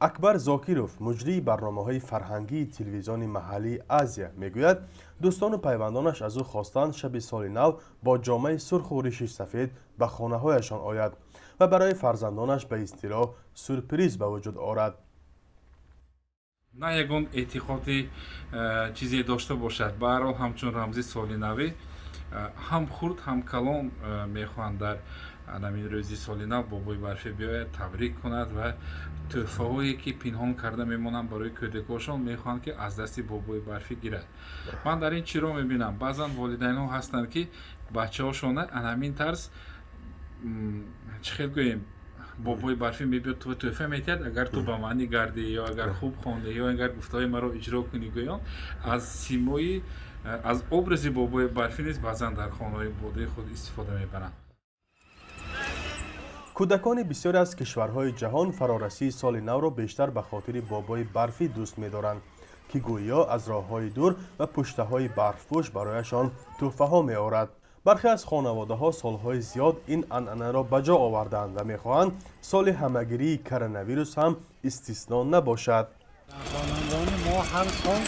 اکبر زاکیروف مجری برنامه‌های فرهنگی تلویزیون محلی آزیا میگوید دوستان و پیوندانش از او خواستند شب سال نو با جامعه سرخ و ریش سفید به خانه‌هایشان آید و برای فرزندانش به اصطلاح سورپریز به وجود آورد. نه یگان اعتقادی چیزی داشته باشد. به هر حال همچون رمزی سالی نوی هم خرد هم کلان میخواهند در همین روزی سالی نو بابای برفی بیاید تبریک کند و تحفه‌هایی که پنهان کرده میمانند برای کودکانشان میخواهند که از دست بابای برفی گیرد. من در این چی رو میبینم؟ بعضا والدین ها هستند که بچه هاشون همین طرز چه خیلی گوییم بابای برفی میبید تو تحفه میتید اگر تو به معنی گردی یا اگر خوب خوانده یا اگر گفتهای مرا اجرا کنی گویان از سیمایی از ابرز بابای برفی نیز بعضا در خانه‌های بوده خود استفاده میبرند. کودکان بسیاری از کشورهای جهان فرارسی سال نو را بیشتر به خاطر بابای برفی دوست می‌دارند که گویا از راه‌های دور و پشته‌های برفپوش برایشان تحفه‌ها می‌آورد. برخی از خانواده‌ها سالهای زیاد این عنعنه را به جا آوردند و می‌خواهند سال همگیری کرونا ویروس هم استثنا نباشد. خانواده ما هر سال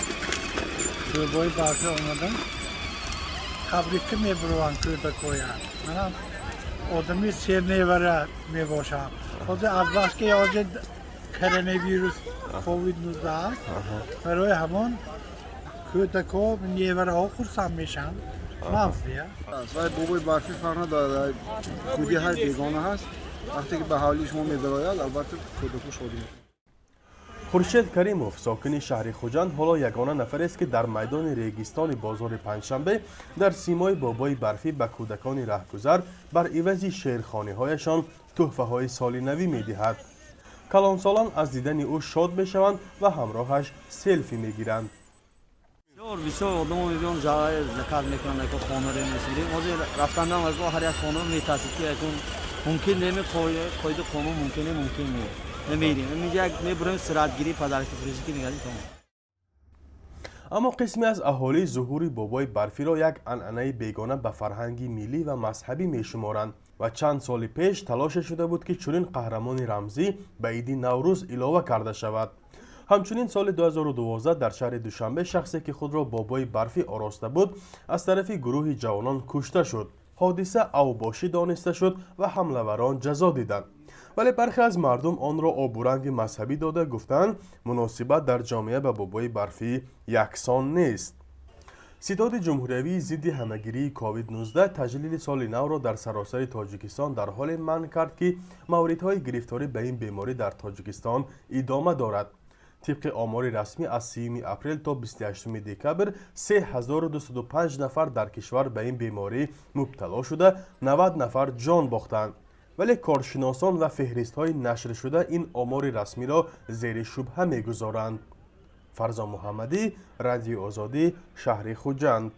بابای برفی آمدن تبریک می‌برند کودکان. من آدمی سرنیوره میباشم. خود از بس که از کرونا ویروس کووید 19 است برای همان کودک‌ها نیوره ها خرسند میشن. منفیه. وای بابای برفی فرق نداره. کودی هر بیگانه هست. وقتی که به حالی شما می‌دراید البته کودکو شادی می‌کنه. خورشید کریموف ساکن شهر خوجند حالا یگانه نفر است که در میدان ریگستان بازار پنجشنبه در سیمای بابای برفی به کودکان رهگذر بر عوض شعرخوانی‌هایشان تحفه‌های سال نوی می‌دهد. کلانسالان از دیدن او شاد می‌شوند و همراهش سلفی می‌گیرند. بسیار آدم می‌بینم جای ذکر می‌کنن که خانه رو می‌سازیم. از رفتن از هر یک خانه می‌ترسید که ممکن نمی‌خواد خود خانه ممکنه ممکن نیست. نمی‌ریم. می‌بریم سرعتگیری پدر کفریزی که می‌گردیم تمام. اما قسمی از اهالی ظهور بابای برفی را یک عنعنه بیگانه به فرهنگ ملی و مذهبی می‌شمارند و چند سال پیش تلاش شده بود که چنین قهرمان رمزی به عید نوروز علاوه کرده شود. همچنین سال 2012 در شهر دوشنبه شخصی که خود را بابای برفی آراسته بود از طرف گروه جوانان کشته شد. حادثه اوباشی دانسته شد و حمله‌وران جزا دیدند. ولی برخی از مردم آن را آب و رنگ مذهبی داده گفتند مناسبت در جامعه به بابای برفی یکسان نیست. ستاد جمهوری ضد همهگیری کووید 19 تجلیل سال نو را در سراسر تاجیکستان در حال منع کرد که موردهای گرفتاری به این بیماری در تاجیکستان ادامه دارد. طبق آمار رسمی از 3 اپریل تا 28 دکبر 3205 نفر در کشور به این بیماری مبتلا شده 90 نفر جان باختند. ولی کارشناسان و فهرست‌های نشر شده این آمار رسمی را زیر شبهه می‌گذارند. فرزان محمدی، رادیو آزادی، شهر خوجند.